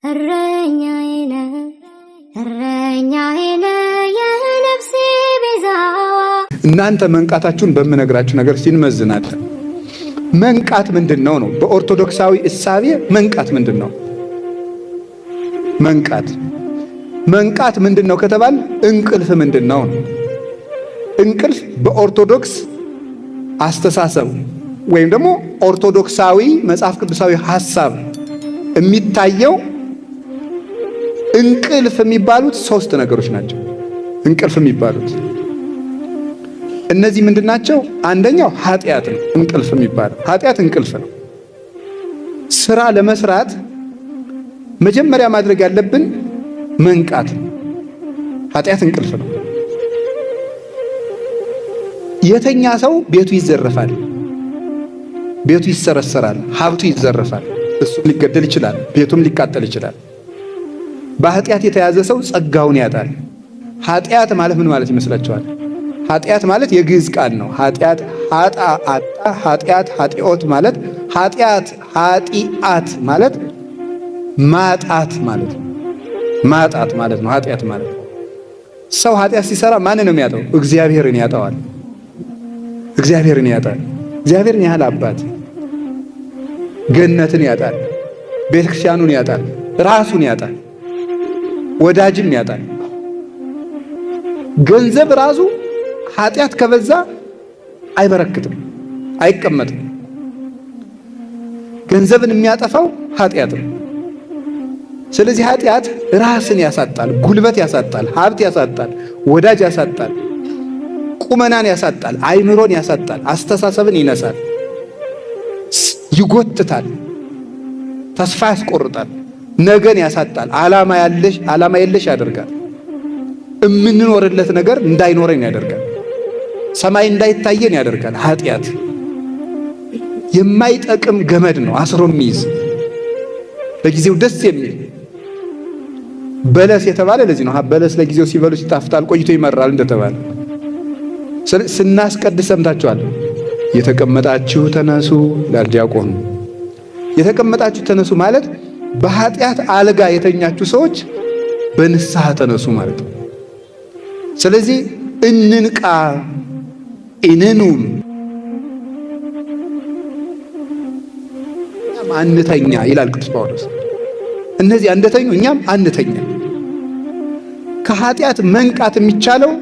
እረኛዬ ነህ የነፍሴ ቤዛ። እናንተ መንቃታችሁን በምነግራችሁ ነገር ሲንመዝናለን። መንቃት ምንድነው ነው? በኦርቶዶክሳዊ እሳቤ መንቃት ምንድነው? መንቃት ምንድነው ከተባል እንቅልፍ ምንድነው ነው? እንቅልፍ በኦርቶዶክስ አስተሳሰብ ወይም ደግሞ ኦርቶዶክሳዊ መጽሐፍ ቅዱሳዊ ሐሳብ የሚታየው እንቅልፍ የሚባሉት ሶስት ነገሮች ናቸው። እንቅልፍ የሚባሉት እነዚህ ምንድናቸው? አንደኛው ኃጢአት ነው። እንቅልፍ የሚባለው ኃጢአት እንቅልፍ ነው። ስራ ለመስራት መጀመሪያ ማድረግ ያለብን መንቃት ነው። ኃጢአት እንቅልፍ ነው። የተኛ ሰው ቤቱ ይዘረፋል፣ ቤቱ ይሰረሰራል፣ ሀብቱ ይዘረፋል፣ እሱም ሊገደል ይችላል፣ ቤቱም ሊቃጠል ይችላል። በኃጢአት የተያዘ ሰው ጸጋውን ያጣል። ኃጢአት ማለት ምን ማለት ይመስላችኋል? ኃጢአት ማለት የግዕዝ ቃል ነው። ኃጢአት ኃጣ አጣ፣ ኃጢአት ኃጢኦት ማለት ኃጢአት ኃጢአት ማለት ማጣት ማለት ነው። ማጣት ማለት ነው ኃጢአት ማለት። ሰው ኃጢአት ሲሰራ ማንን ነው የሚያጣው? እግዚአብሔርን ያጣዋል። እግዚአብሔርን ያጣል። እግዚአብሔርን ያህል አባት ገነትን ያጣል፣ ቤተክርስቲያኑን ያጣል፣ ራሱን ያጣል፣ ወዳጅም ያጣል። ገንዘብ ራሱ ኃጢአት ከበዛ አይበረክትም፣ አይቀመጥም። ገንዘብን የሚያጠፋው ኃጢአት ነው። ስለዚህ ኃጢአት ራስን ያሳጣል፣ ጉልበት ያሳጣል፣ ሀብት ያሳጣል፣ ወዳጅ ያሳጣል፣ ቁመናን ያሳጣል፣ አይምሮን ያሳጣል፣ አስተሳሰብን ይነሳል፣ ይጎትታል፣ ተስፋ ያስቆርጣል፣ ነገን ያሳጣል፣ ዓላማ የለሽ ያደርጋል። የምንኖርለት ነገር እንዳይኖረን ያደርጋል። ሰማይ እንዳይታየን ያደርጋል። ኃጢአት የማይጠቅም ገመድ ነው፣ አስሮ የሚይዝ ለጊዜው ደስ የሚል በለስ የተባለ ለዚህ ነው። በለስ ለጊዜው ሲበሉ ሲጣፍጣል፣ ቆይቶ ይመራል እንደተባለ ስናስቀድስ ሰምታችኋል። የተቀመጣችሁ ተነሱ ይላል ዲያቆኑ። የተቀመጣችሁ ተነሱ ማለት በኃጢአት አልጋ የተኛችሁ ሰዎች በንስሐ ተነሱ ማለት ነው። ስለዚህ እንንቃ ኢንኑም አንተኛ ይላል ቅዱስ ጳውሎስ። እነዚህ እንደተኙ እኛም አንተኛ። ከኃጢአት መንቃት የሚቻለው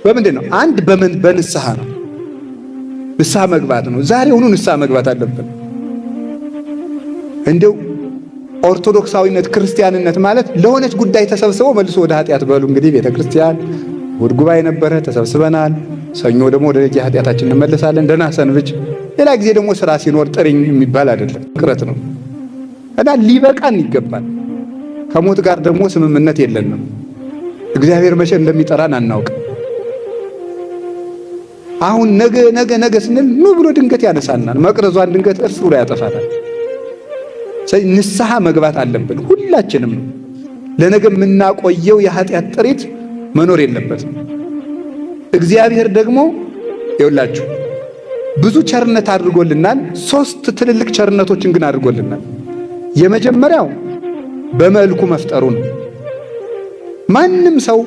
በምንድን ነው? አንድ በንስሐ ነው። ንስሐ መግባት ነው። ዛሬ ሁሉ ንስሐ መግባት አለብን። እንደው ኦርቶዶክሳዊነት ክርስቲያንነት ማለት ለሆነች ጉዳይ ተሰብስበው መልሶ ወደ ኃጢአት በሉ። እንግዲህ ቤተክርስቲያን እሑድ ጉባኤ ነበረ፣ ተሰብስበናል። ሰኞ ደግሞ ወደ ኃጢአታችን እንመለሳለን። ደህና ሰንብች። ሌላ ጊዜ ደግሞ ስራ ሲኖር ጥሪኝ የሚባል አይደለም፣ ቅረት ነው እና ሊበቃን ይገባል። ከሞት ጋር ደግሞ ስምምነት የለንም። እግዚአብሔር መቼ እንደሚጠራን አናውቅም። አሁን ነገ ስንል ኑ ብሎ ድንገት ያነሳናል። መቅረዟን ድንገት እርስ ብሎ ያጠፋታል። ንስሐ መግባት አለብን ሁላችንም። ለነገ የምናቆየው የኃጢአት ጥሪት መኖር የለበትም። እግዚአብሔር ደግሞ ይኸውላችሁ ብዙ ቸርነት አድርጎልናል። 3 ትልልቅ ቸርነቶችን ግን አድርጎልናል። የመጀመሪያው በመልኩ መፍጠሩ ነው። ማንም ሰው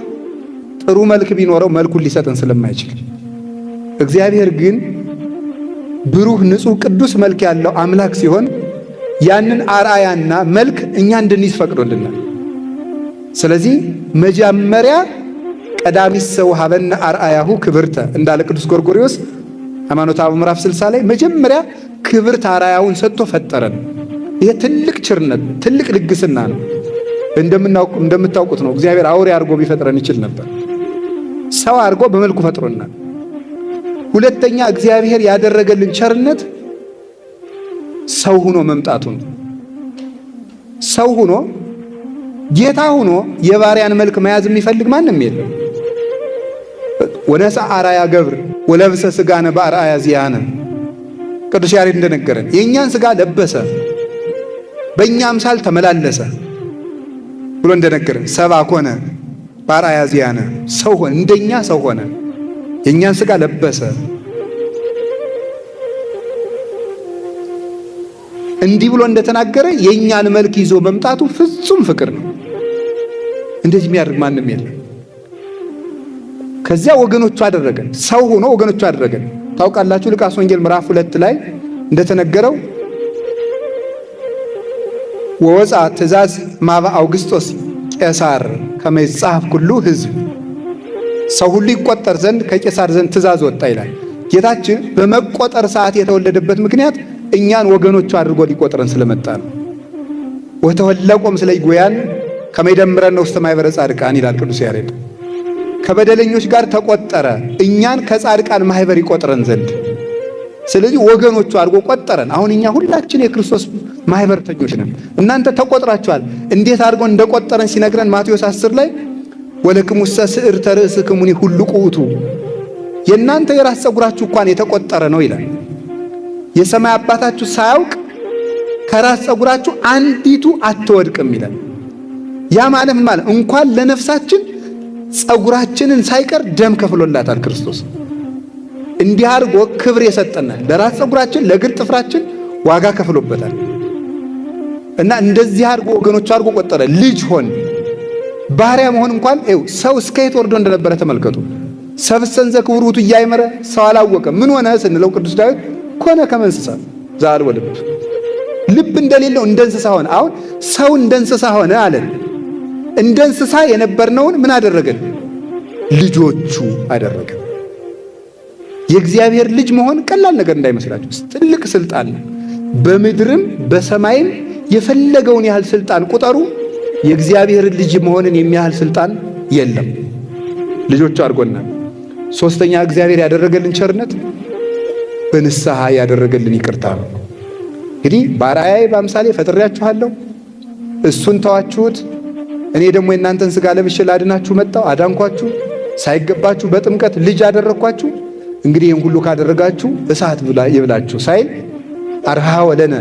ጥሩ መልክ ቢኖረው መልኩን ሊሰጠን ስለማይችል እግዚአብሔር ግን ብሩህ፣ ንጹህ፣ ቅዱስ መልክ ያለው አምላክ ሲሆን ያንን አርአያና መልክ እኛ እንድንይዝ ፈቅዶልናል። ስለዚህ መጀመሪያ ቀዳሚት ሰው ሀበነ አርአያሁ ክብርተ እንዳለ ቅዱስ ጎርጎርዮስ ሃይማኖተ አበው ምዕራፍ 60 ላይ መጀመሪያ ክብርት አርአያውን ሰጥቶ ፈጠረን። ይሄ ትልቅ ቸርነት፣ ትልቅ ልግስና ነው። እንደምታውቁት ነው። እግዚአብሔር አውሬ አድርጎ ቢፈጥረን ይችል ነበር። ሰው አድርጎ በመልኩ ፈጥሮናል። ሁለተኛ እግዚአብሔር ያደረገልን ቸርነት ሰው ሆኖ መምጣቱ ነው። ሰው ሆኖ ጌታ ሆኖ የባሪያን መልክ መያዝ የሚፈልግ ማንም የለም። ወነሳ አርአያ ገብር ወለብሰ ሥጋነ በአርአያ ዚአነ ቅዱስ ያሬድ እንደነገረን የእኛን ሥጋ ለበሰ፣ በእኛ አምሳል ተመላለሰ ብሎ እንደነገረን ሰብአ ኮነ በአርአያ ዚአነ ሰው ሆነ፣ እንደኛ ሰው ሆነ፣ የእኛን ሥጋ ለበሰ። እንዲህ ብሎ እንደተናገረ የኛን መልክ ይዞ መምጣቱ ፍጹም ፍቅር ነው። እንደዚህ የሚያደርግ ማንም የለም። ከዚያ ወገኖቹ አደረገን፣ ሰው ሆኖ ወገኖቹ አደረገን። ታውቃላችሁ ሉቃስ ወንጌል ምዕራፍ 2 ላይ እንደተነገረው ወወፃ ትእዛዝ ማበ አውግስጦስ ቄሳር ከመ ይጻፍ ኩሉ ሕዝብ፣ ሰው ሁሉ ይቆጠር ዘንድ ከቄሳር ዘንድ ትእዛዝ ወጣ ይላል። ጌታችን በመቆጠር ሰዓት የተወለደበት ምክንያት እኛን ወገኖቹ አድርጎ ሊቆጥረን ስለመጣ ነው። ወተወለቆም ስለ ይጎያን ከመ ይደምረነ ውስተ ማኅበረ ጻድቃን ይላል ቅዱስ ያሬድ። ከበደለኞች ጋር ተቆጠረ እኛን ከጻድቃን ማኅበር ይቆጥረን ዘንድ። ስለዚህ ወገኖቹ አድርጎ ቆጠረን። አሁን እኛ ሁላችን የክርስቶስ ማኅበርተኞች ነን። እናንተ ተቆጥራችኋል። እንዴት አድርጎ እንደቆጠረን ሲነግረን ማቴዎስ 10 ላይ ወለክሙሰ ስዕርተ ርእስክሙኒ ሁሉ ቁቱ፣ የእናንተ የራስ ፀጉራችሁ እንኳን የተቆጠረ ነው ይላል። የሰማይ አባታችሁ ሳያውቅ ከራስ ፀጉራችሁ አንዲቱ አትወድቅም ይላል። ያ ማለት ምን ማለት? እንኳን ለነፍሳችን ፀጉራችንን ሳይቀር ደም ከፍሎላታል ክርስቶስ። እንዲህ አድርጎ ክብር የሰጠናል። ለራስ ፀጉራችን ለእግር ጥፍራችን ዋጋ ከፍሎበታል። እና እንደዚህ አድርጎ ወገኖቹ አድርጎ ቆጠረ። ልጅ ሆን ባሪያ መሆን እንኳን ሰው እስከ የት ወርዶ እንደነበረ ተመልከቱ። ሰብእሰን ዘክቡር እያይመረ ሰው አላወቀ። ምን ሆነ ስንለው ቅዱስ ዳዊት ኮነ ከመ እንስሳ ዘአልቦ ልብ፣ ልብ እንደሌለው እንደ እንስሳ ሆነ። አሁን ሰው እንደ እንስሳ ሆነ አለን። እንደ እንስሳ የነበርነውን ምን አደረገን? ልጆቹ አደረገን። የእግዚአብሔር ልጅ መሆን ቀላል ነገር እንዳይመስላችሁ፣ ትልቅ ስልጣን ነው። በምድርም በሰማይም የፈለገውን ያህል ስልጣን ቁጠሩ፣ የእግዚአብሔር ልጅ መሆንን የሚያህል ስልጣን የለም። ልጆቹ አድርጎናል። ሶስተኛ እግዚአብሔር ያደረገልን ቸርነት በንስሐ ያደረገልን ይቅርታ ነው። እንግዲህ በአርአያዬ በአምሳሌ ፈጥሬያችኋለሁ፣ እሱን ተዋችሁት። እኔ ደግሞ የእናንተን ሥጋ ለብሼ ላድናችሁ መጣሁ፣ አዳንኳችሁ። ሳይገባችሁ በጥምቀት ልጅ አደረግኳችሁ። እንግዲህ ይህን ሁሉ ካደረጋችሁ እሳት ይብላችሁ ሳይል አርሃ ወለነ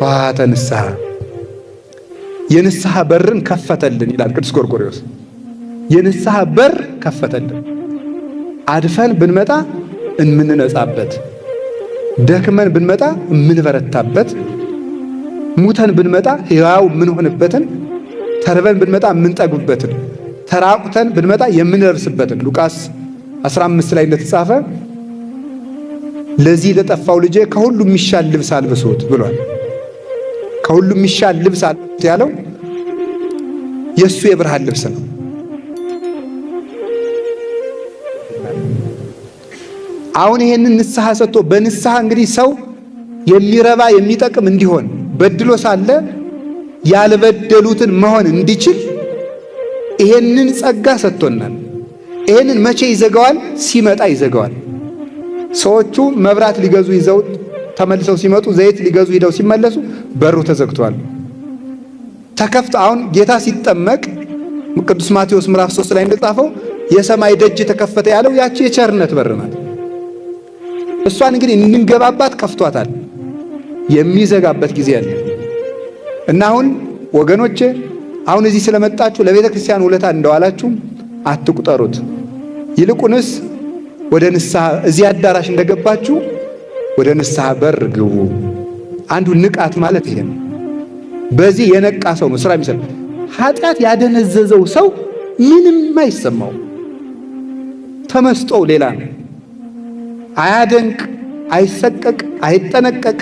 ዋተ ንስሐ፣ የንስሐ በርን ከፈተልን ይላል ቅዱስ ጎርጎርዮስ። የንስሐ በር ከፈተልን። አድፈን ብንመጣ እምንነጻበት፣ ደክመን ብንመጣ እምንበረታበት፣ ሙተን ብንመጣ ሕያው የምንሆንበትን፣ ተርበን ብንመጣ የምንጠግብበትን፣ ተራቁተን ብንመጣ የምንለብስበትን ሉቃስ 15 ላይ እንደተጻፈ ለዚህ ለጠፋው ልጄ ከሁሉ የሚሻል ልብስ አልብሱት ብሏል። ከሁሉ የሚሻል ልብስ አልብሱት ያለው የእሱ የብርሃን ልብስ ነው። አሁን ይሄንን ንስሐ ሰጥቶ በንስሐ እንግዲህ ሰው የሚረባ የሚጠቅም እንዲሆን በድሎ ሳለ ያልበደሉትን መሆን እንዲችል ይሄንን ጸጋ ሰጥቶናል። ይሄንን መቼ ይዘጋዋል? ሲመጣ ይዘጋዋል። ሰዎቹ መብራት ሊገዙ ይዘው ተመልሰው ሲመጡ፣ ዘይት ሊገዙ ሂደው ሲመለሱ በሩ ተዘግቷል። ተከፍቶ አሁን ጌታ ሲጠመቅ ቅዱስ ማቴዎስ ምዕራፍ 3 ላይ እንደጻፈው የሰማይ ደጅ ተከፈተ ያለው ያቺ የቸርነት በር ናት። እሷን እንግዲህ እንንገባባት ከፍቷታል። የሚዘጋበት ጊዜ አለ እና አሁን ወገኖቼ አሁን እዚህ ስለመጣችሁ ለቤተ ክርስቲያን ውለታ እንደዋላችሁ አትቁጠሩት። ይልቁንስ ወደ ንስሐ እዚህ አዳራሽ እንደገባችሁ ወደ ንስሐ በር ግቡ። አንዱ ንቃት ማለት ይሄ ነው። በዚህ የነቃ ሰው ነው ስራ የሚሰራ። ኃጢአት ያደነዘዘው ሰው ምንም አይሰማው፣ ተመስጦው ሌላ ነው። አያደንቅ፣ አይሰቀቅ፣ አይጠነቀቅ።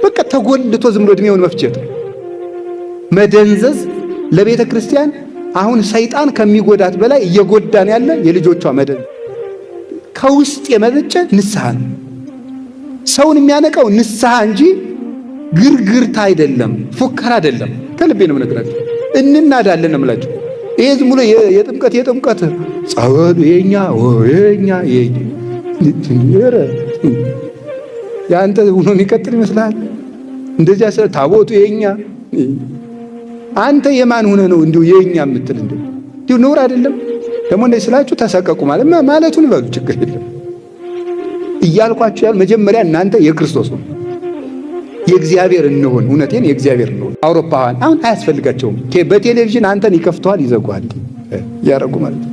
በቃ ተጎልቶ ዝም ብሎ እድሜውን መፍጀት መደንዘዝ ለቤተ ክርስቲያን አሁን ሰይጣን ከሚጎዳት በላይ እየጎዳን ያለ የልጆቿ መደንዘዝ ከውስጥ የመነጨ ንስሐ ነው። ሰውን የሚያነቃው ንስሐ እንጂ ግርግርታ አይደለም፣ ፉከራ አይደለም። ከልቤ ነው የምነግራችሁ። እንናዳለን ነው የምላችሁ። ይሄ ዝም ብሎ የጥምቀት ጸበሉ የኛ ያንተ ሆኖ የሚቀጥል ይመስላል። እንደዚያ ስለ ታቦቱ የኛ አንተ የማን ሆነ ነው እንዲሁ የኛ የምትል እንዲሁ ነውር አይደለም? ደግሞ እንደዚህ ስላችሁ ተሰቀቁ ማለቱን በሉ፣ ችግር የለም እያልኳችሁ ያል መጀመሪያ እናንተ የክርስቶስ ነው፣ የእግዚአብሔር እንሆን። እውነቴን የእግዚአብሔር እንሆን። አውሮፓውያን አሁን አያስፈልጋቸውም። በቴሌቪዥን አንተን ይከፍተዋል፣ ይዘጓል፣ ያረጉ ማለት ነው።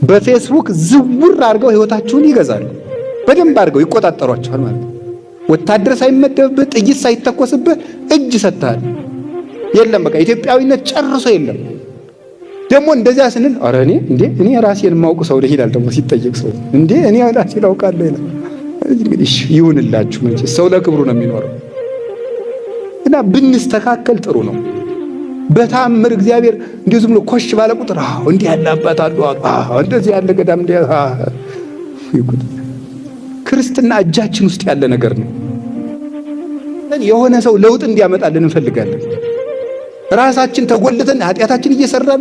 በፌስቡክ ዝውር አድርገው ህይወታችሁን ይገዛሉ፣ በደንብ አድርገው ይቆጣጠሯቸዋል ማለት ነው። ወታደር ሳይመደብብህ ጥይት ሳይተኮስብህ እጅ ሰጥተሃል። የለም በቃ ኢትዮጵያዊነት ጨርሶ የለም። ደግሞ እንደዚያ ስንል ኧረ እኔ ራሴን የማውቅ ሰው ይላል። ደግሞ ሲጠየቅ ሰው እኔ ራሴን አውቃለሁ ይላል። እንግዲህ ይሁንላችሁ መቼስ ሰው ለክብሩ ነው የሚኖረው እና ብንስተካከል ጥሩ ነው። በታምር እግዚአብሔር እንዲሁ ዝም ብሎ ኮሽ ባለ ቁጥር እንዲህ ያለ አባት አሉ፣ እንደዚህ ያለ ገዳም ክርስትና እጃችን ውስጥ ያለ ነገር ነው። የሆነ ሰው ለውጥ እንዲያመጣልን እንፈልጋለን። ራሳችን ተጎልተን ኃጢአታችን እየሰራን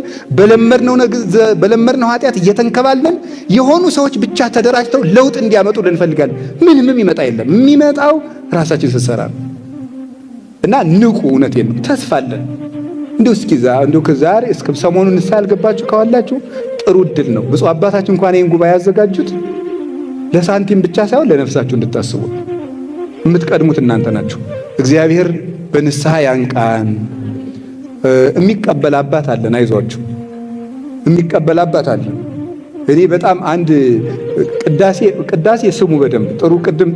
በለመድነው ኃጢአት እየተንከባለን የሆኑ ሰዎች ብቻ ተደራጅተው ለውጥ እንዲያመጡልን እንፈልጋለን። ምንም ይመጣ የለም። የሚመጣው ራሳችን ስንሰራ ነው። እና ንቁ። እውነቴን ነው። ተስፋ አለን። እንደው ከዛሬ እስከ ሰሞኑን ንስሐ ያልገባችሁ ካዋላችሁ ጥሩ እድል ነው። ብፁዕ አባታችን እንኳን ይህን ጉባኤ ያዘጋጁት ለሳንቲም ብቻ ሳይሆን ለነፍሳችሁ እንድታስቡ። የምትቀድሙት እናንተ ናችሁ። እግዚአብሔር በንስሐ ያንቃን። የሚቀበል አባት አለን። አይዟችሁ፣ የሚቀበል አባት አለን። እኔ በጣም አንድ ቅዳሴ ስሙ በደንብ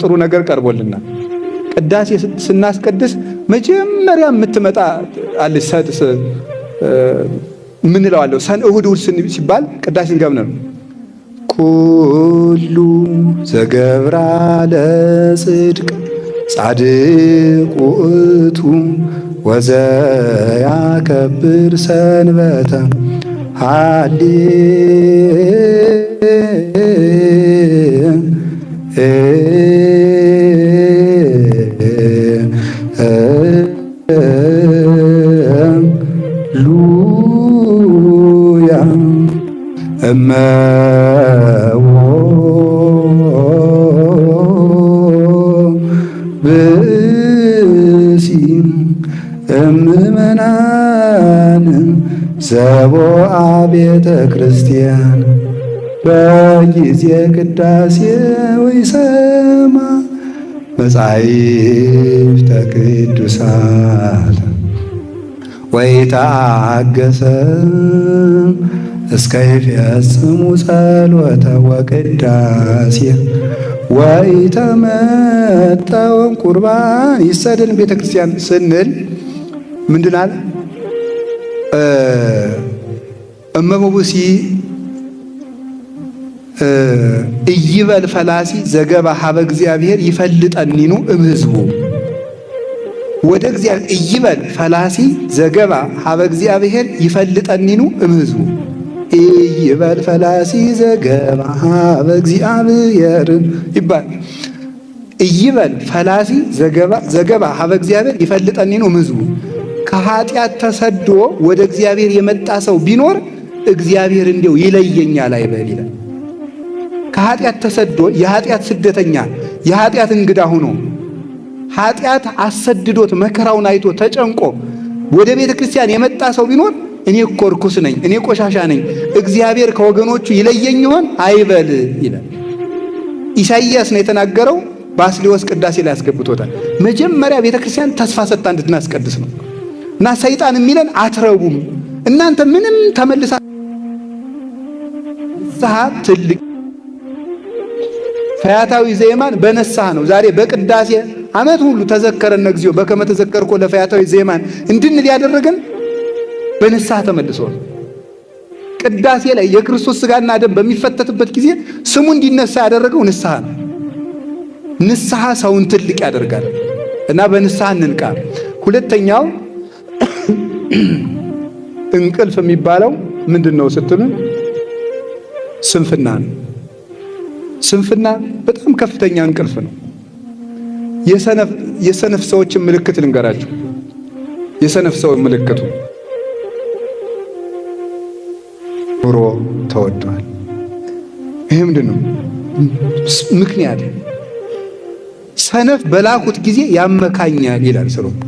ጥሩ ነገር ቀርቦልና ቅዳሴ ስናስቀድስ መጀመሪያ የምትመጣ አለች። ምን እለዋለሁ? እሑድ ሲባል ቅዳሴ እንገምነ ኩሉ ዘገብራ ለጽድቅ ጻድቅ ውእቱ ወዘያከብር ሰንበተ ሃሌ ሉያ እመዎ ብእሲም እምእመናን ዘቦአ ቤተ ክርስቲያን በጊዜ ቅዳሴ ወይሰማ መጻሕፍተ ቅዱሳት ወይትአገሰ እስከ ይፈጽሙ ጸሎተ ወቅዳሴ ወይተመጠወም ቁርባን ይሰደን። ቤተ ክርስቲያን ስንል ምንድን አለ? እመቦቡሲ እይበል ፈላሲ ዘገባ ሀበ እግዚአብሔር ይፈልጠኒኑ እምህዝቡ። ወደ እግዚአብሔር እይበል ፈላሲ ዘገባ ሀበ እግዚአብሔር ይፈልጠኒኑ እምህዝቡ። እይበል ፈላሲ ዘገባ ሀበ እግዚአብሔር ይባል። እይበል ፈላሲ ዘገባ ሀበ እግዚአብሔር ይፈልጠኒኑ እምህዝቡ። ከኃጢአት ተሰዶ ወደ እግዚአብሔር የመጣ ሰው ቢኖር እግዚአብሔር እንዲያው ይለየኛል አይበል ይላል። ከኃጢአት ተሰዶ የኃጢአት ስደተኛ የኃጢአት እንግዳ ሆኖ ኃጢአት አሰድዶት መከራውን አይቶ ተጨንቆ ወደ ቤተ ክርስቲያን የመጣ ሰው ቢኖር እኔ እኮ ርኩስ ነኝ፣ እኔ ቆሻሻ ነኝ፣ እግዚአብሔር ከወገኖቹ ይለየኝ ይሆን አይበል ይላል። ኢሳይያስ ነው የተናገረው። ባስልዮስ ቅዳሴ ላይ ያስገብቶታል። መጀመሪያ ቤተ ክርስቲያን ተስፋ ሰጥታ እንድናስቀድስ ነው። እና ሰይጣን የሚለን አትረቡም እናንተ ምንም ተመልሳ ንስሐ ትልቅ ፈያታዊ ዘየማን በነስሐ ነው። ዛሬ በቅዳሴ ዓመት ሁሉ ተዘከረነ እግዚኦ በከመ ተዘከርኮ ለፈያታዊ ዘየማን እንድንል ያደረገን በንስሐ ተመልሶ ነው። ቅዳሴ ላይ የክርስቶስ ሥጋና ደም በሚፈተትበት ጊዜ ስሙ እንዲነሳ ያደረገው ንስሐ ነው። ንስሐ ሰውን ትልቅ ያደርጋል እና በንስሐ እንንቃ። ሁለተኛው እንቅልፍ የሚባለው ምንድን ነው ስትሉ ስንፍና ነው። ስንፍና በጣም ከፍተኛ እንቅልፍ ነው። የሰነፍ ሰዎችን ምልክት ልንገራችሁ። የሰነፍ ሰው ምልክቱ ኑሮ ተወዷል። ይሄ ምንድን ነው ምክንያት? ሰነፍ በላኩት ጊዜ ያመካኛል ይላል ሰሎሞን።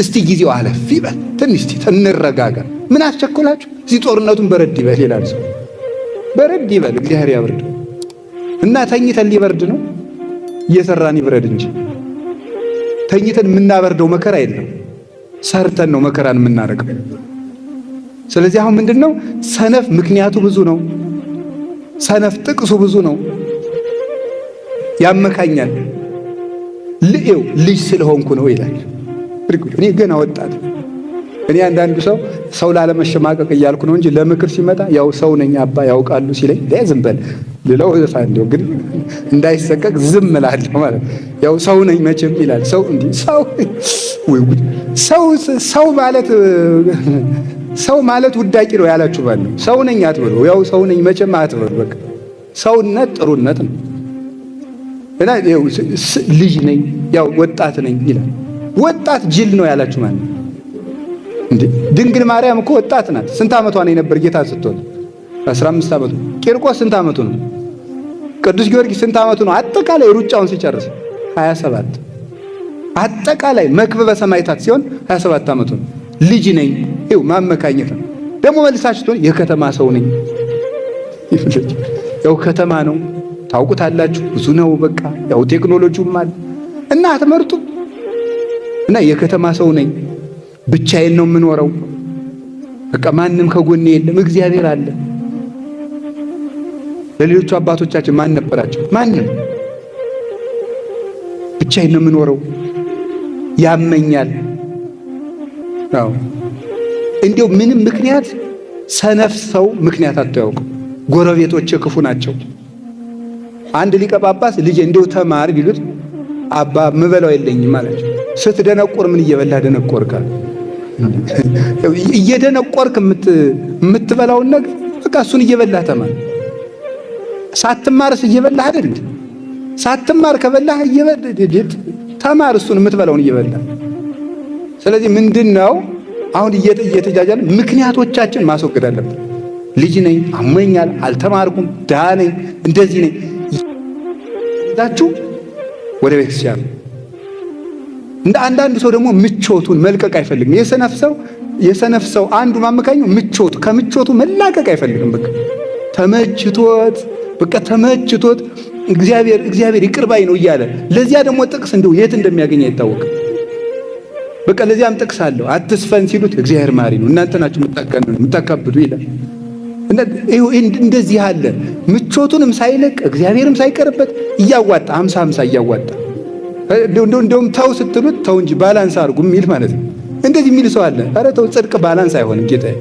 እስቲ ጊዜው አለፍ ይበል፣ ትንሽ እንረጋጋ። ምን አስቸኮላችሁ? እዚህ ጦርነቱን በረድ ይበል ይላል ሰው። በረድ ይበል እግዚአብሔር ያብርድ እና ተኝተን ሊበርድ ነው። እየሰራን ይብረድ እንጂ ተኝተን የምናበርደው መከራ የለም። ሰርተን ነው መከራን የምናረገው። ስለዚህ አሁን ምንድነው ሰነፍ ምክንያቱ ብዙ ነው። ሰነፍ ጥቅሱ ብዙ ነው። ያመካኛል። ልጅ ስለሆንኩ ነው ይላል። እኔ ገና ወጣት። እኔ አንዳንዱ ሰው ላለመሸማቀቅ እያልኩ ነው እንጂ ለምክር ሲመጣ ያው ሰው ነኝ አባ ያውቃሉ ሲለኝ ዝም በል ልለው እንደው ግን እንዳይሰቀቅ ዝም እላለሁ ማለት ያው ሰው ነኝ መቼም ይላል ሰው እንዲህ ሰው ማለት ውዳቂ ነው ያላችሁ ባል ነው። ሰው ነኝ አትበሉ፣ ያው ሰው ነኝ መቼም አትበሉ። በቃ ሰውነት ጥሩነት ነው እና ልጅ ነኝ ያው ወጣት ነኝ ይላል። ወጣት ጅል ነው ያላችሁ ማለት ነው እንዴ? ድንግል ማርያም እኮ ወጣት ናት። ስንት ዓመቷ ነው የነበር ጌታ ስትወልድ? 15 ዓመቱ። ቂርቆስ ስንት ዓመቱ ነው? ቅዱስ ጊዮርጊስ ስንት ዓመቱ ነው? አጠቃላይ ሩጫውን ሲጨርስ 27። አጠቃላይ መክብበ ሰማዕታት ሲሆን 27 ዓመቱ ነው። ልጅ ነኝ ይኸው ማመካኘት ነው። ደግሞ መልሳችሁ ትሆን የከተማ ሰው ነኝ ያው ከተማ ነው ታውቁታላችሁ፣ ብዙ ነው በቃ ያው ቴክኖሎጂውም አለ እና አትመርጡ እና የከተማ ሰው ነኝ ብቻዬን ነው የምኖረው፣ በቃ ማንም ከጎኔ የለም፣ እግዚአብሔር አለ። ለሌሎቹ አባቶቻችን ማን ነበራቸው? ማንም። ብቻዬን ነው የምኖረው፣ ያመኛል። አዎ እንዲያው ምንም ምክንያት ሰነፍ ሰው ምክንያት አታውቅም። ጎረቤቶቼ ክፉ ናቸው። አንድ ሊቀ ጳጳስ ልጄ እንዲያው ተማር ቢሉት አባ ምበላው የለኝም ማለት ነው። ስትደነቆር ምን እየበላህ ደነቆርካል? እየደነቆርክ የምትበላውን ነገር በቃ እሱን እየበላህ ተማር። ሳትማርስ እየበላህ አይደል? ሳትማር ከበላህ እየበላህ ተማር፣ እሱን የምትበላውን እየበላህ። ስለዚህ ምንድነው አሁን እየተጃጃልን ምክንያቶቻችን ማስወገድ አለብን። ልጅ ነኝ፣ አሞኛል፣ አልተማርኩም፣ ድሃ ነኝ፣ እንደዚህ ነኝ ይዛችሁ ወደ ቤተክርስቲያን። እንደ አንዳንዱ ሰው ደግሞ ምቾቱን መልቀቅ አይፈልግም። የሰነፍ ሰው አንዱ ማመካኘው ምቾቱ ከምቾቱ መላቀቅ አይፈልግም። በቃ ተመችቶት እግዚአብሔር ይቅር ባይ ነው እያለ ለዚያ ደግሞ ጥቅስ እንደው የት እንደሚያገኝ አይታወቅም። በቃ ለዚያም ጥቅስ አለው። አትስፈን ሲሉት እግዚአብሔር ማሪ ነው እናንተ ናችሁ የምታካብዱ ይላል። እንደዚህ አለ። ምቾቱንም ሳይለቅ እግዚአብሔርም ሳይቀርበት እያዋጣ 50 እያዋጣ እንደውም ተው ስትሉት ተው እንጂ ባላንስ አድርጉ የሚል ማለት ነው። እንደዚህ የሚል ሰው አለ። ኧረ ተው፣ ጽድቅ ባላንስ አይሆንም ጌታዬ።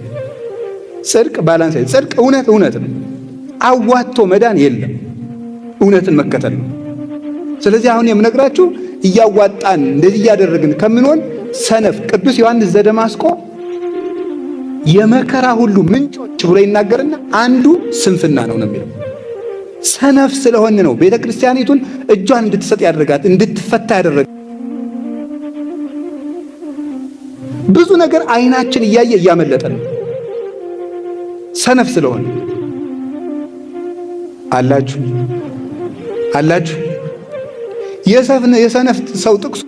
ጽድቅ ባላንስ አይሆንም። ጽድቅ እውነት ነው። አዋጥቶ መዳን የለም፣ እውነትን መከተል ነው። ስለዚህ አሁን የምነግራችሁ እያዋጣን እንደዚህ እያደረግን ከምንሆን ሰነፍ ቅዱስ ዮሐንስ ዘደማስቆ የመከራ ሁሉ ምንጮች ብሎ ይናገርና አንዱ ስንፍና ነው የሚለው። ሰነፍ ስለሆን ነው ቤተ ክርስቲያኒቱን እጇን እንድትሰጥ ያደረጋት፣ እንድትፈታ ያደረጋት። ብዙ ነገር አይናችን እያየ እያመለጠ ነው ሰነፍ ስለሆን። አላችሁ የሰነፍ ሰው ጥቅሱ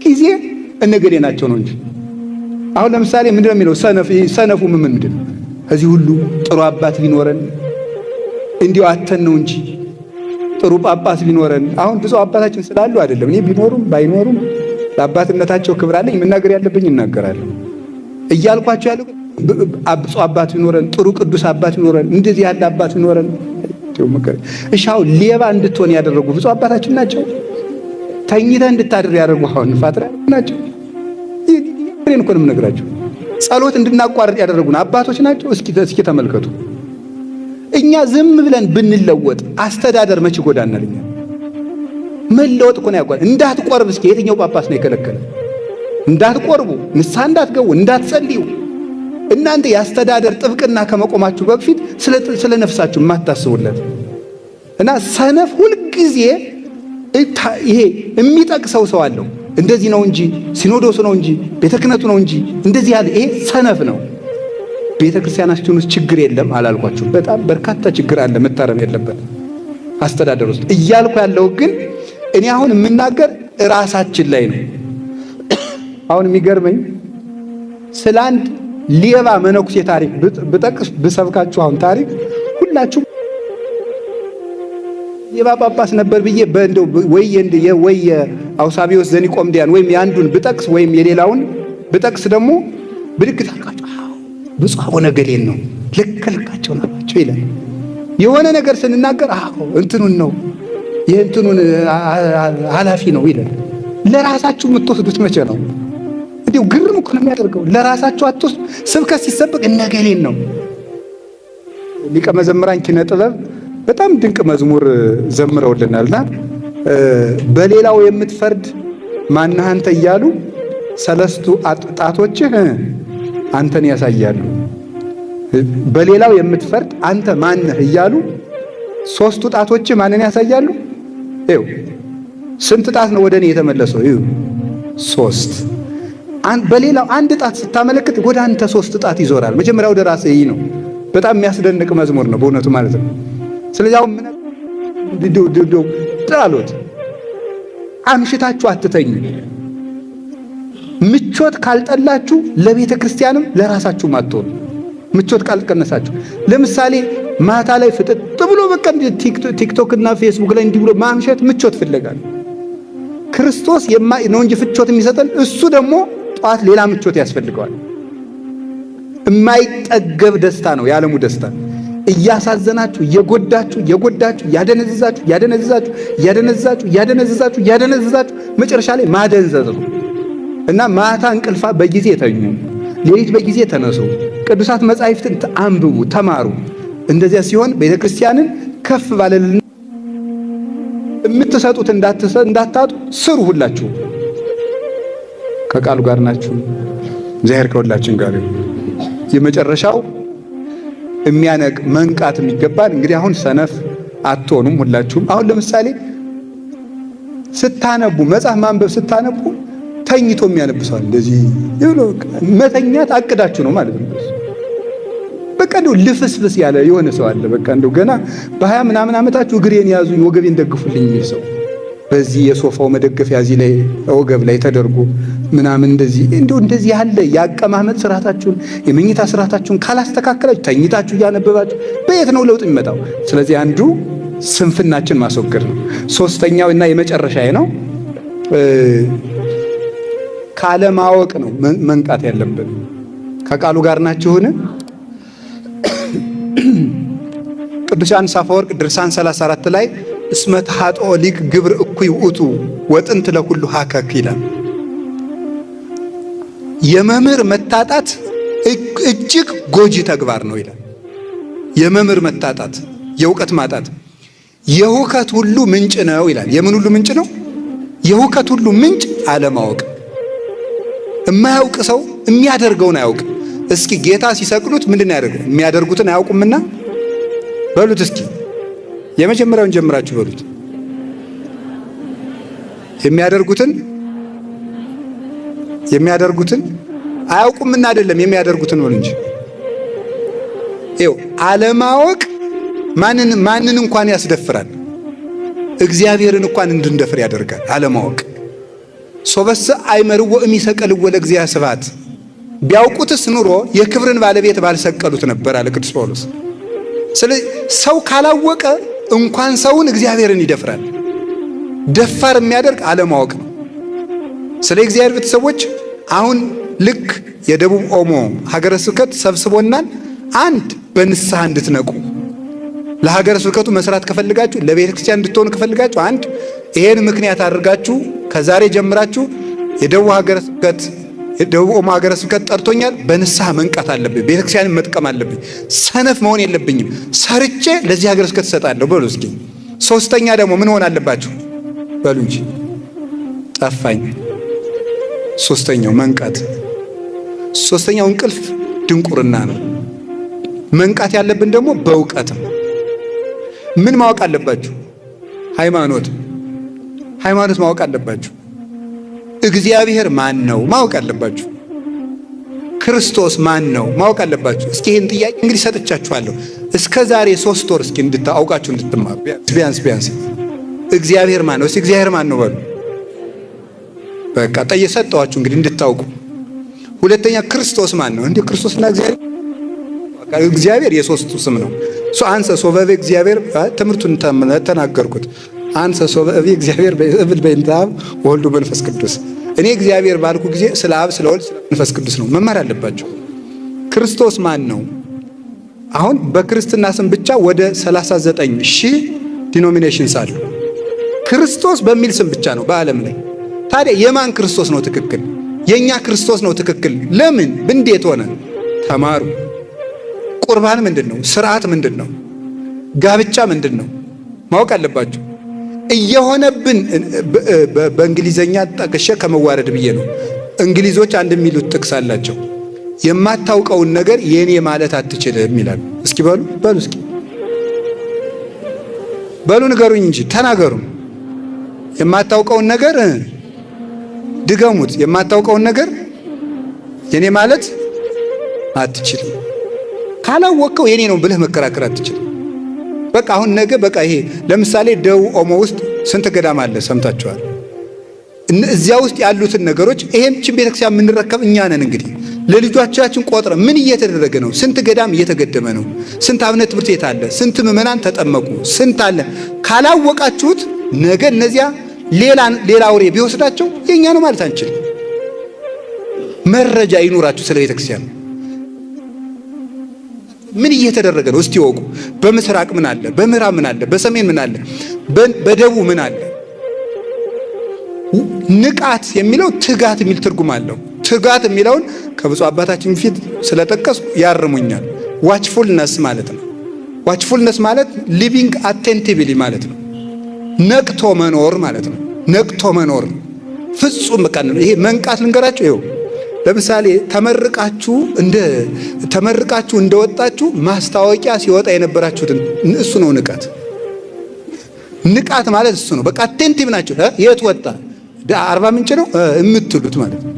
ጊዜ እነገዴ ናቸው ነው እንጂ። አሁን ለምሳሌ ምንድነው የሚለው ሰነፉ ምንድን ነው? ከዚህ ሁሉ ጥሩ አባት ቢኖረን እንዲሁ አተን ነው እንጂ ጥሩ ጳጳስ ቢኖረን። አሁን ብዙ አባታችን ስላሉ አይደለም። እኔ ቢኖሩም ባይኖሩም ለአባትነታቸው ክብር አለኝ፣ መናገር ያለብኝ እናገራለሁ እያልኳቸው ያለው ብፁዕ አባት ቢኖረን፣ ጥሩ ቅዱስ አባት ቢኖረን፣ እንደዚህ ያለ አባት ቢኖረን። እሻው ሌባ እንድትሆን ያደረጉ ብፁዕ አባታችን ናቸው። ተኝተህ እንድታድር ያደረጉ አሁን ፓትርያርክ ናቸው። ይሄን እኮ ነው የምነግራቸው። ጸሎት እንድናቋርጥ ያደረጉን አባቶች ናቸው። እስኪ ተመልከቱ። እኛ ዝም ብለን ብንለወጥ አስተዳደር መች ጎዳናል? እኛ መለወጥ እኮ ነው ያቋል። እንዳትቆርብ እስኪ የትኛው ጳጳስ ነው የከለከለ? እንዳትቆርቡ፣ ንስሐ እንዳትገቡ፣ እንዳትጸልዩ። እናንተ የአስተዳደር ጥብቅና ከመቆማችሁ በፊት ስለ ነፍሳችሁ የማታስቡለት እና ሰነፍ ሁልጊዜ ይሄ የሚጠቅሰው ሰው አለው። እንደዚህ ነው እንጂ ሲኖዶሱ ነው እንጂ ቤተ ክህነቱ ነው እንጂ እንደዚህ ያለ ይሄ ሰነፍ ነው። ቤተ ክርስቲያናችን ውስጥ ችግር የለም አላልኳችሁ? በጣም በርካታ ችግር አለ መታረም ያለበት አስተዳደር ውስጥ እያልኩ ያለው ግን እኔ አሁን የምናገር ራሳችን ላይ ነው። አሁን የሚገርመኝ ስለ አንድ ሌባ መነኩሴ ታሪክ ብጠቅስ ብሰብካችሁ አሁን ታሪክ ሁላችሁ ሌባ ጳጳስ ነበር ብዬ በእንደው ወይ አውሳቢዎስ ዘኒቆምዲያን ወይም የአንዱን ብጠቅስ ወይም የሌላውን ብጠቅስ ደግሞ ብድግ ታልካችሁ ብፁዕ አቡነ ገሌን ነው ልክልካቸው ናቸው ይላል። የሆነ ነገር ስንናገር እንትኑን ነው የእንትኑን ኃላፊ ነው ይላል። ለራሳችሁ የምትወስዱት መቼ ነው? እንዲሁ ግርም እኮ ነው የሚያደርገው። ለራሳችሁ አትወስዱ። ስብከት ሲሰበክ እነገሌን ነው። ሊቀ መዘምራን ኪነ ጥበብ በጣም ድንቅ መዝሙር ዘምረውልናልና በሌላው የምትፈርድ ማነህ አንተ እያሉ ሰለስቱ ጣቶችህ አንተን ያሳያሉ። በሌላው የምትፈርድ አንተ ማነህ እያሉ ሶስቱ ጣቶችህ ማንን ያሳያሉ? ይኸው ስንት ጣት ነው ወደ እኔ የተመለሰው? ይኸው ሶስት። በሌላው አንድ ጣት ስታመለክት ወደ አንተ ሶስት ጣት ይዞራል። መጀመሪያ ወደ ራስህ ይህ ነው። በጣም የሚያስደንቅ መዝሙር ነው በእውነቱ ማለት ነው። ስለዚህ አሁን ዳሎት አምሽታችሁ አትተኙ። ምቾት ካልጠላችሁ ለቤተ ክርስቲያንም ለራሳችሁም አትሆኑ። ምቾት ካልቀነሳችሁ፣ ለምሳሌ ማታ ላይ ፍጥጥ ብሎ በቃ ቲክቶክ እና ፌስቡክ ላይ እንዲህ ብሎ ማምሸት ምቾት ፍለጋል። ክርስቶስ ነው እንጂ ፍቾት የሚሰጠን እሱ ደግሞ ጠዋት ሌላ ምቾት ያስፈልገዋል። የማይጠገብ ደስታ ነው የዓለሙ ደስታ። እያሳዘናችሁ እየጎዳችሁ ያደነዝዛችሁ መጨረሻ ላይ ማደንዘዝ ነው። እና ማታ እንቅልፋ በጊዜ ተኙ፣ ሌሊት በጊዜ ተነሱ፣ ቅዱሳት መጻሕፍትን አንብቡ፣ ተማሩ። እንደዚያ ሲሆን ቤተክርስቲያንን ከፍ ባለልን የምትሰጡት እንዳታጡ ስሩ። ሁላችሁ ከቃሉ ጋር ናችሁ። እግዚአብሔር ከሁላችን ጋር ይሁን። የመጨረሻው የሚያነቅ መንቃት የሚገባን እንግዲህ አሁን ሰነፍ አትሆኑም ሁላችሁም። አሁን ለምሳሌ ስታነቡ መጽሐፍ ማንበብ ስታነቡ ተኝቶ የሚያነብሰዋል። እንደዚህ ይብሎ መተኛት አቅዳችሁ ነው ማለት ነው። በቃ እንደው ልፍስፍስ ያለ የሆነ ሰው አለ። በቃ እንደው ገና በ20 ምናምን ዓመታችሁ እግሬን ያዙኝ ወገቤን ደግፉልኝ የሚል ሰው በዚህ የሶፋው መደገፊያ እዚህ ላይ ወገብ ላይ ተደርጎ ምናምን እንደዚህ ያለ ያቀማመጥ ስርዓታችሁን የመኝታ ስርዓታችሁን ካላስተካከላችሁ ተኝታችሁ እያነበባችሁ በየት ነው ለውጥ የሚመጣው? ስለዚህ አንዱ ስንፍናችን ማስወገድ ነው። ሶስተኛው እና የመጨረሻዬ ነው ካለማወቅ ነው መንቃት ያለብን። ከቃሉ ጋር ናችሁን? ቅዱስ ዮሐንስ አፈወርቅ ድርሳን 34 ላይ እስመ ተሐጥኦ ሊቅ ግብር እኩይ ውእቱ ወጥንት ለኩሉ ሀከክ ይላል። የመምህር መታጣት እጅግ ጎጂ ተግባር ነው ይላል። የመምህር መታጣት፣ የእውቀት ማጣት የሁከት ሁሉ ምንጭ ነው ይላል። የምን ሁሉ ምንጭ ነው? የሁከት ሁሉ ምንጭ አለማወቅ። የማያውቅ ሰው የሚያደርገውን አያውቅ። እስኪ ጌታ ሲሰቅሉት ምንድን ያደርገው? የሚያደርጉትን አያውቁምና በሉት እስኪ የመጀመሪያውን ጀምራችሁ በሉት። የሚያደርጉትን አያውቁምና አይደለም የሚያደርጉትን በሉ እንጂ። ይኸው አለማወቅ ማንን እንኳን ያስደፍራል። እግዚአብሔርን እንኳን እንድንደፍር ያደርጋል አለማወቅ። ሶበሰ አይመርዎ እሚሰቀልዎ ለእግዚአብሔር ስብሐት፣ ቢያውቁትስ ኑሮ የክብርን ባለቤት ባልሰቀሉት ነበር አለ ቅዱስ ጳውሎስ። ስለዚህ ሰው ካላወቀ እንኳን ሰውን እግዚአብሔርን ይደፍራል። ደፋር የሚያደርግ አለማወቅ ነው። ስለ እግዚአብሔር ቤተሰቦች አሁን ልክ የደቡብ ኦሞ ሀገረ ስብከት ሰብስቦናል። አንድ በንስሐ እንድትነቁ ለሀገረ ስብከቱ መስራት ከፈልጋችሁ፣ ለቤተ ክርስቲያን እንድትሆኑ ከፈልጋችሁ አንድ ይሄን ምክንያት አድርጋችሁ ከዛሬ ጀምራችሁ የደቡብ ኦሞ ሀገረ ስብከት ጠርቶኛል፣ በንስሐ መንቃት አለብኝ፣ ቤተ ክርስቲያንን መጥቀም አለብኝ፣ ሰነፍ መሆን የለብኝም፣ ሰርቼ ለዚህ ሀገረ ስብከት እሰጣለሁ በሉ እስኪ። ሶስተኛ ደግሞ ምን ሆን አለባችሁ በሉ እንጂ ጠፋኝ። ሶስተኛው መንቃት። ሶስተኛው እንቅልፍ ድንቁርና ነው። መንቃት ያለብን ደግሞ በእውቀት ነው። ምን ማወቅ አለባችሁ? ሃይማኖት ማወቅ አለባችሁ። እግዚአብሔር ማን ነው ማወቅ አለባችሁ። ክርስቶስ ማን ነው ማወቅ አለባችሁ። እስኪ ይህን ጥያቄ እንግዲህ ሰጥቻችኋለሁ። እስከ ዛሬ 3 ወር እስኪ አውቃችሁ እንድትማሩ ቢያንስ እግዚአብሔር ማን ነው? እስኪ እግዚአብሔር ማን ነው በሉ። በቃ ጠየሰጠዋችሁ እንግዲህ እንድታውቁ። ሁለተኛ ክርስቶስ ማን ነው? እንዴ ክርስቶስና እግዚአብሔር የሶስቱ ስም ነው። አንሰ ሶበቤ እግዚአብሔር ትምህርቱን ተናገርኩት። አንሰ ሶበቤ እግዚአብሔር በእብል በእንተ አብ ወልድ መንፈስ ቅዱስ። እኔ እግዚአብሔር ባልኩ ጊዜ ስለ አብ ስለ ወልድ ስለ መንፈስ ቅዱስ ነው መማር አለባቸው። ክርስቶስ ማን ነው? አሁን በክርስትና ስም ብቻ ወደ 39,000 ዲኖሚኔሽንስ አሉ። ክርስቶስ በሚል ስም ብቻ ነው በዓለም ላይ ታዲያ የማን ክርስቶስ ነው ትክክል? የኛ ክርስቶስ ነው ትክክል። ለምን? እንዴት ሆነ? ተማሩ። ቁርባን ምንድነው? ስርዓት ምንድነው? ጋብቻ ምንድነው? ማወቅ አለባችሁ። እየሆነብን በእንግሊዘኛ ጠቅሼ ከመዋረድ ብዬ ነው። እንግሊዞች አንድ የሚሉት ጥቅስ አላቸው። የማታውቀውን ነገር የኔ ማለት አትችልም ይላሉ። እስኪ በሉ እስኪ በሉ ንገሩኝ እንጂ ተናገሩ። የማታውቀውን ነገር ድገሙት። የማታውቀውን ነገር የኔ ማለት አትችልም። ካላወቀው የኔ ነው ብለህ መከራከር አትችልም። በቃ አሁን ነገ በቃ ይሄ ለምሳሌ ደቡብ ኦሞ ውስጥ ስንት ገዳም አለ ሰምታችኋል። እዚያ ውስጥ ያሉትን ነገሮች ይሄንችን ቤተክርስቲያን የምንረከብ እኛ ነን። እንግዲህ ለልጆቻችን ቆጥረ ምን እየተደረገ ነው? ስንት ገዳም እየተገደመ ነው? ስንት አብነት ትምህርት ቤት አለ? ስንት ምዕመናን ተጠመቁ? ስንት አለ? ካላወቃችሁት ነገ እነዚያ ሌላ አውሬ ቢወስዳቸው የኛ ነው ማለት አንችልም። መረጃ ይኑራችሁ ስለ ቤተክርስቲያን ምን እየተደረገ ነው እስቲ ወቁ። በምስራቅ ምን አለ? በምዕራብ ምን አለ? በሰሜን ምን አለ? በደቡብ ምን አለ? ንቃት የሚለው ትጋት የሚል ትርጉም አለው። ትጋት የሚለውን ከብፁዕ አባታችን ፊት ስለጠቀስኩ ያርሙኛል። ዋችፉልነስ ማለት ነው። ዋችፉልነስ ማለት ሊቪንግ አቴንቲቭሊ ማለት ነው። ነቅቶ መኖር ማለት ነው። ነቅቶ መኖር ፍጹም በቃ ነው። ይሄ መንቃት ልንገራችሁ። ይኸው ለምሳሌ ተመርቃችሁ እንደወጣችሁ ማስታወቂያ ሲወጣ የነበራችሁትን እሱ ነው ንቃት። ንቃት ማለት እሱ ነው። በቃ አቴንቲቭ ናቸው። የት ወጣ? አርባ ምንጭ ነው የምትሉት ማለት ነው።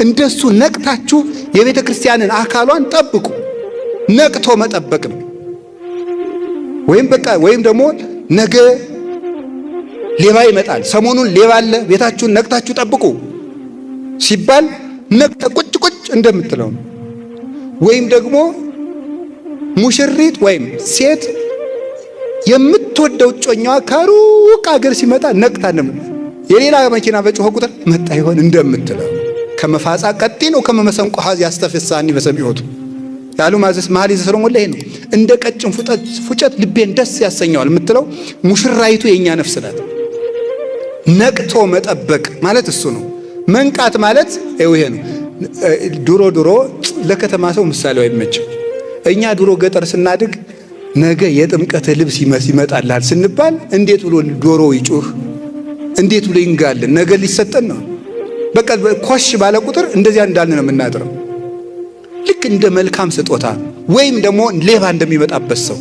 እንደሱ ነቅታችሁ የቤተ ክርስቲያንን አካሏን ጠብቁ። ነቅቶ መጠበቅ ነው። ወይም ደግሞ ነገ ሌባ ይመጣል፣ ሰሞኑን ሌባ አለ፣ ቤታችሁን ነቅታችሁ ጠብቁ ሲባል ነቅተ ቁጭ እንደምትለው ነው። ወይም ደግሞ ሙሽሪት ወይም ሴት የምትወደው ጮኛዋ ከሩቅ አገር ሲመጣ ነቅታ የሌላ መኪና በጮኸ ቁጥር መጣ ይሆን እንደምትለው ከመፋጻ ቀጢ ነው ከመመሰንቆ ሀዝ ያስተፈሳኒ በሰሚዖቱ ያሉ ማዘስ መሐሌ ዘሰሎሞን ላይ ነው። እንደ ቀጭን ፉጨት ልቤን ደስ ያሰኘዋል የምትለው ሙሽራይቱ የኛ ነፍስ ናት። ነቅቶ መጠበቅ ማለት እሱ ነው። መንቃት ማለት ይሄ ነው። ድሮ ለከተማ ሰው ምሳሌው አይመችም። እኛ ድሮ ገጠር ስናድግ ነገ የጥምቀት ልብስ ይመጣልሃል ስንባል እንዴት ብሎ ዶሮ ይጮህ፣ እንዴት ብሎ ይንጋልን፣ ነገ ሊሰጠን ነው። በቃ ኮሽ ባለ ቁጥር እንደዚያ እንዳልን ነው የምናድረው። ልክ እንደ መልካም ስጦታ ወይም ደግሞ ሌባ እንደሚመጣበት ሰው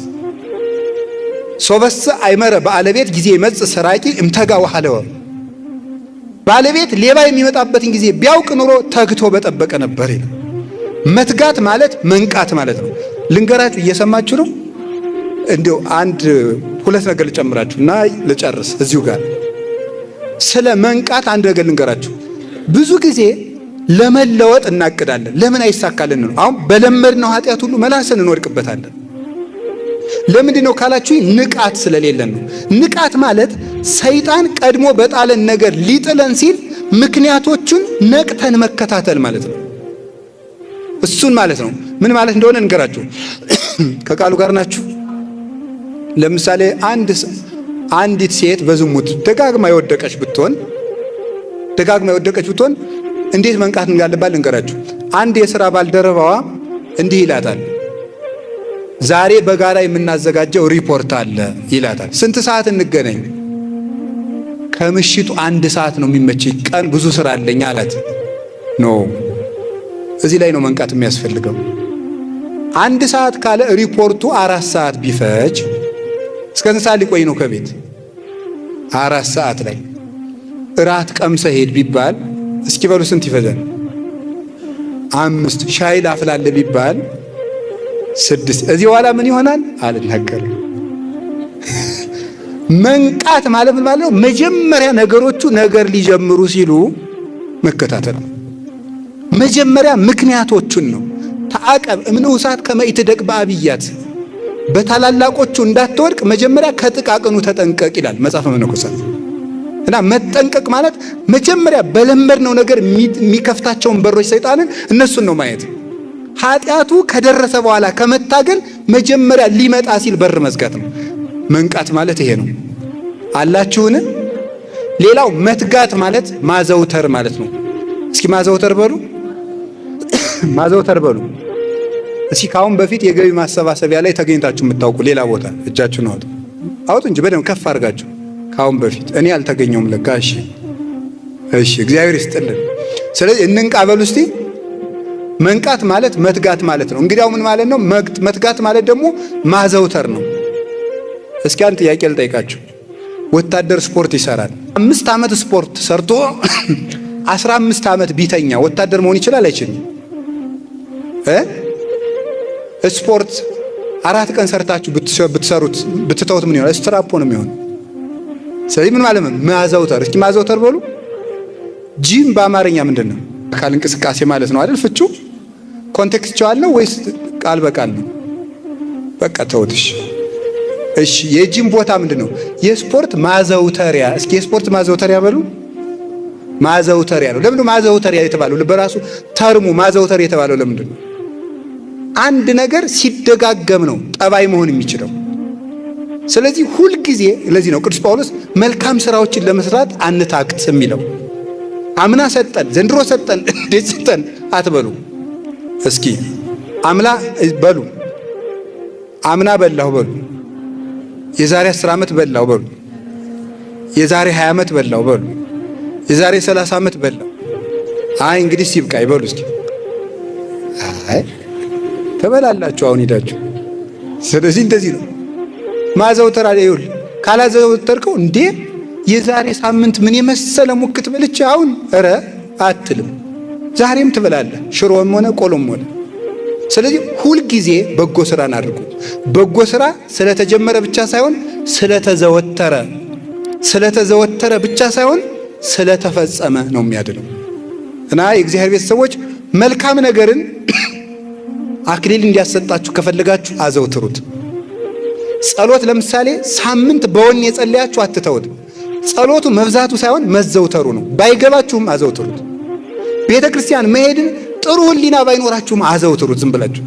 ሶበሰ አይመረ ባለቤት ጊዜ ይመጽ ሰራቂ እምተጋ ወሐለወ ባለቤት ሌባ የሚመጣበትን ጊዜ ቢያውቅ ኑሮ ተግቶ በጠበቀ ነበር ይላል። መትጋት ማለት መንቃት ማለት ነው። ልንገራችሁ፣ እየሰማችሁ ነው። እንዲው ሁለት ነገር ልጨምራችሁ እና ልጨርስ እዚሁ ጋር። ስለ መንቃት አንድ ነገር ልንገራችሁ። ብዙ ጊዜ ለመለወጥ እናቅዳለን፣ ለምን አይሳካልን ነው። አሁን በለመድነው ኃጢአት ሁሉ መላሰን እንወድቅበታለን። ለምንድን ነው ካላችሁ ንቃት ስለሌለን ነው። ንቃት ማለት ሰይጣን ቀድሞ በጣለን ነገር ሊጥለን ሲል ምክንያቶቹን ነቅተን መከታተል ማለት ነው። እሱን ማለት ነው። ምን ማለት እንደሆነ እንገራችሁ። ከቃሉ ጋር ናችሁ። ለምሳሌ አንዲት ሴት በዝሙት ደጋግማ የወደቀች ብትሆን እንዴት መንቃት እንዳለባት እንገራችሁ። አንድ የሥራ ባልደረባዋ እንዲህ ይላታል፣ ዛሬ በጋራ የምናዘጋጀው ሪፖርት አለ ይላታል። ስንት ሰዓት እንገናኝ? ከምሽቱ 1 ሰዓት ነው የሚመችኝ፣ ቀን ብዙ ስራ አለኝ አላት። እዚህ ላይ ነው መንቃት የሚያስፈልገው። 1 ሰዓት ካለ ሪፖርቱ 4 ሰዓት ቢፈጅ እስከ ስንት ሰዓት ሊቆይ ነው ከቤት? 4 ሰዓት ላይ እራት ቀምሰ ሄድ ቢባል እስኪ በሉ ስንት ይፈጃል? 5 ሻይ ላፍላለ ቢባል 6 እዚህ በኋላ ምን ይሆናል? አልናገርም። መንቃት ማለት ምን ማለት ነው? መጀመሪያ ነገሮቹ ነገር ሊጀምሩ ሲሉ መከታተል ነው። መጀመሪያ ምክንያቶቹን ነው። ተአቀብ እምንውሳት ከመይትደቅ በአብያት በታላላቆቹ እንዳትወድቅ መጀመሪያ ከጥቃቅኑ ተጠንቀቅ ይላል መጽሐፈ መነኮሳት። እና መጠንቀቅ ማለት መጀመሪያ በለመድነው ነገር የሚከፍታቸውን በሮች ሰይጣንን እነሱን ነው ማየት። ኃጢአቱ ከደረሰ በኋላ ከመታገል መጀመሪያ ሊመጣ ሲል በር መዝጋት ነው። መንቃት ማለት ይሄ ነው። አላችሁን? ሌላው መትጋት ማለት ማዘውተር ማለት ነው። እስኪ ማዘውተር በሉ ማዘውተር በሉ። እስኪ ካሁን በፊት የገቢ ማሰባሰቢያ ላይ ተገኝታችሁ የምታውቁ ሌላ ቦታ እጃችሁን አውጡ አውጡ እንጂ በደንብ ከፍ አድርጋችሁ። ካሁን በፊት እኔ አልተገኘውም ለካ። እሺ እግዚአብሔር ይስጥልን። ስለዚህ እንንቃ በሉ እስቲ። መንቃት ማለት መትጋት ማለት ነው። እንግዲያው ምን ማለት ነው? መትጋት ማለት ደግሞ ማዘውተር ነው። እስኪ አንድ ጥያቄ ልጠይቃችሁ። ወታደር ስፖርት ይሰራል። 5 ዓመት ስፖርት ሰርቶ 15 ዓመት ቢተኛ ወታደር መሆን ይችላል አይችልም? ስፖርት 4 ቀን ሰርታችሁ ብትሰሩት ብትተውት ምን ይሆናል? ስትራፖ ነው የሚሆን። ስለዚህ ምን ማለት ነው? ማዘውተር። እስኪ ማዘውተር በሉ። ጂም በአማርኛ ምንድን ነው? አካል እንቅስቃሴ ማለት ነው አይደል? ፍቹ ኮንቴክስቹዋል ነው ወይስ ቃል በቃል ነው? በቃ ተውትሽ። እሺ የጂም ቦታ ምንድን ነው? የስፖርት ማዘውተሪያ። እስኪ የስፖርት ማዘውተሪያ በሉ። ማዘውተሪያ ነው። ለምንድን ነው ማዘውተሪያ የተባለው? በራሱ ተርሙ ማዘውተር የተባለው ለምንድን ነው? አንድ ነገር ሲደጋገም ነው ጠባይ መሆን የሚችለው። ስለዚህ ሁልጊዜ ለዚህ ነው ቅዱስ ጳውሎስ መልካም ስራዎችን ለመስራት አንታክት የሚለው። አምና ሰጠን ዘንድሮ ሰጠን እንዴት ሰጠን አትበሉ። እስኪ አምና በሉ፣ አምና በላሁ በሉ፣ የዛሬ 10 ዓመት በላሁ በሉ፣ የዛሬ 20 ዓመት በላሁ በሉ፣ የዛሬ 30 ዓመት በላሁ። አይ እንግዲህ ሲብቃይ በሉ እስኪ። አይ ተበላላችሁ አሁን ሄዳችሁ። ስለዚህ እንደዚህ ነው ማዘውተር አይውል። ካላዘውተርከው እንዴ የዛሬ ሳምንት ምን የመሰለ ሙክት በልቼ አሁን ኧረ አትልም። ዛሬም ትበላለህ ሽሮም ሆነ ቆሎም ሆነ። ስለዚህ ሁልጊዜ በጎ ስራን አድርጉ። በጎ ስራ ስለተጀመረ ብቻ ሳይሆን ስለተዘወተረ ብቻ ሳይሆን ስለተፈጸመ ነው የሚያድነው። እና የእግዚአብሔር ቤተሰቦች መልካም ነገርን አክሊል እንዲያሰጣችሁ ከፈለጋችሁ አዘውትሩት። ጸሎት ለምሳሌ ሳምንት በወኔ የጸለያችሁ አትተውት። ጸሎቱ መብዛቱ ሳይሆን መዘውተሩ ነው። ባይገባችሁም አዘውትሩት። ቤተ ክርስቲያን መሄድን ጥሩ ሕሊና ባይኖራችሁም አዘውትሩት ዝም ብላችሁ